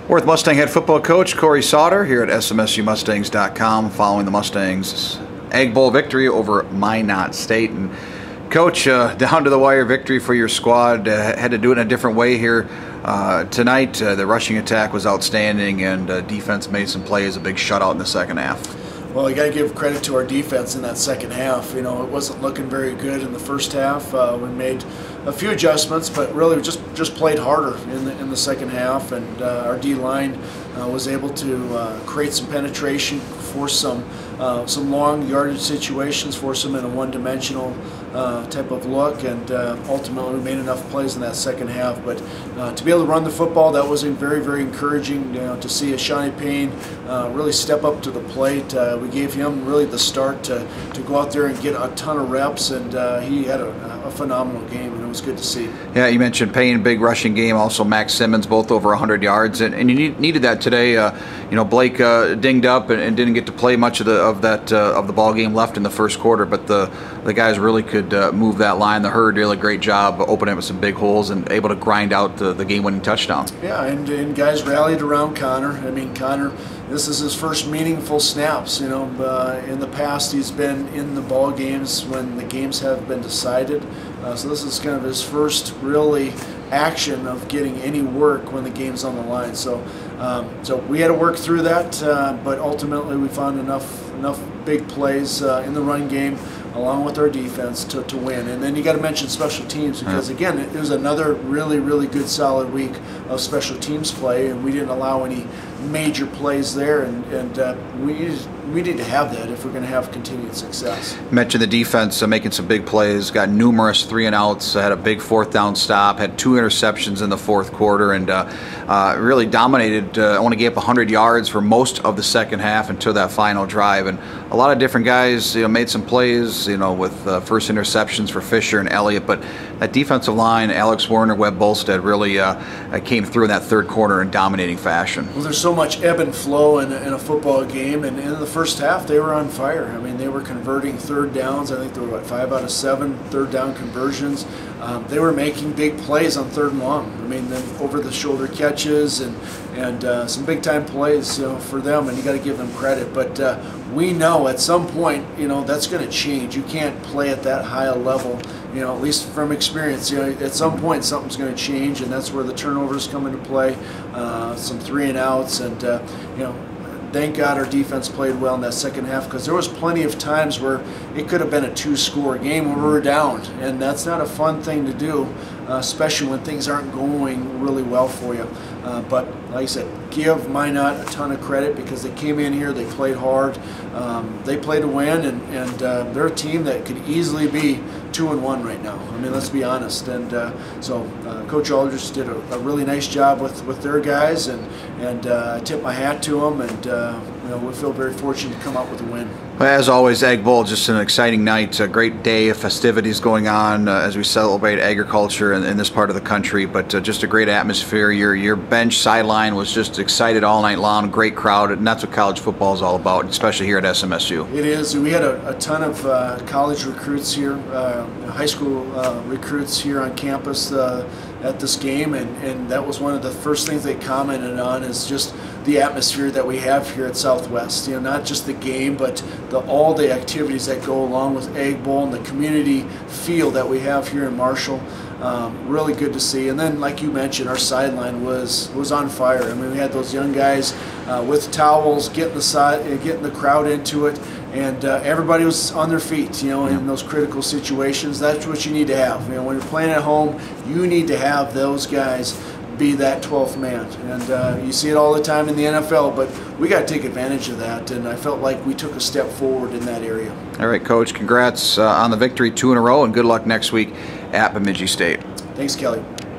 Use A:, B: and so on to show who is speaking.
A: We're with Mustang head football coach Cory Sauter here at SMSUmustangs.com following the Mustangs' Egg Bowl victory over Minot State. And Coach, down to the wire victory for your squad. Had to do it in a different way here tonight. The rushing attack was outstanding, and defense made some plays. A big shutout in the second half.
B: Well, you got to give credit to our defense in that second half. You know, it wasn't looking very good in the first half. We made a few adjustments, but really just played harder in the second half. And our D line was able to create some penetration, force some long yardage situations, force them in a one-dimensional type of look, and ultimately we made enough plays in that second half. But to be able to run the football, that was very, very encouraging. You know, to see a Shawnee Payne really step up to the plate. We gave him really the start to go out there and get a ton of reps, and he had a phenomenal game, and it was good to see.
A: Yeah, you mentioned Payne, big rushing game. Also, Max Simmons, both over 100 yards, and you needed that today. You know, Blake dinged up and didn't get to play much of the ball game left in the first quarter, but the guys really could move that line. The Herd did a great job opening up some big holes and able to grind out the game-winning touchdown.
B: Yeah, and guys rallied around Connor. I mean, Connor, this is his first meaningful snaps. You know, in the past he's been in the ball games when the games have been decided. So this is kind of his first really action of getting any work when the game's on the line. So we had to work through that, but ultimately we found enough big plays in the run game along with our defense to win. And then you got to mention special teams, because again, it was another really good solid week of special teams play, and we didn't allow any major plays there, and we need to have that if we're going to have continued success.
A: You mentioned the defense making some big plays, got numerous 3-and-outs, had a big fourth down stop, had 2 interceptions in the fourth quarter, and really dominated. Only gave up 100 yards for most of the second half until that final drive. And a lot of different guys, you know, made some plays, you know, with first interceptions for Fisher and Elliott, but that defensive line, Alex Warner, Webb Bolstead, really came through in that third quarter in dominating fashion.
B: Well, there's so much ebb and flow in a football game, and in the first half they were on fire. I mean, they were converting third downs. I think there were 5 out of 7 third down conversions. They were making big plays on 3rd and long. I mean, then over-the-shoulder catches and some big-time plays, you know, for them, and you got to give them credit. But we know at some point, you know, that's going to change. You can't play at that high a level, you know, at least from experience. You know, at some point something's going to change, and that's where the turnovers come into play. Some 3-and-outs, and you know, thank God our defense played well in that second half, because there was plenty of times where it could have been a 2-score game where we were down, and that's not a fun thing to do, especially when things aren't going really well for you. But like I said, give Minot a ton of credit, because they came in here, they played hard, they played to win, and they're a team that could easily be 2-1 right now. I mean, let's be honest. And so Coach Aldridge did a really nice job with their guys, and I tip my hat to them, and you know, we feel very fortunate to come out with a win.
A: As always, Egg Bowl, just an exciting night, a great day of festivities going on as we celebrate agriculture in this part of the country, but just a great atmosphere. Your bench sideline was just excited all night long, great crowd, and that's what college football is all about, especially here at SMSU.
B: It is. We had a ton of college recruits here, high school recruits here on campus at this game, and that was one of the first things they commented on, is just the atmosphere that we have here at Southwest. You know, not just the game, but all the activities that go along with Egg Bowl and the community feel that we have here in Marshall. Really good to see. And then, like you mentioned, our sideline was on fire. I mean, we had those young guys with towels getting the crowd into it, and everybody was on their feet, you know, in those critical situations. That's what you need to have. You know, when you're playing at home, you need to have those guys be that 12th man, and you see it all the time in the NFL, but we got to take advantage of that, and I felt like we took a step forward in that area.
A: All right, Coach, congrats on the victory, 2 in a row, and good luck next week at Minot State.
B: Thanks, Kelly.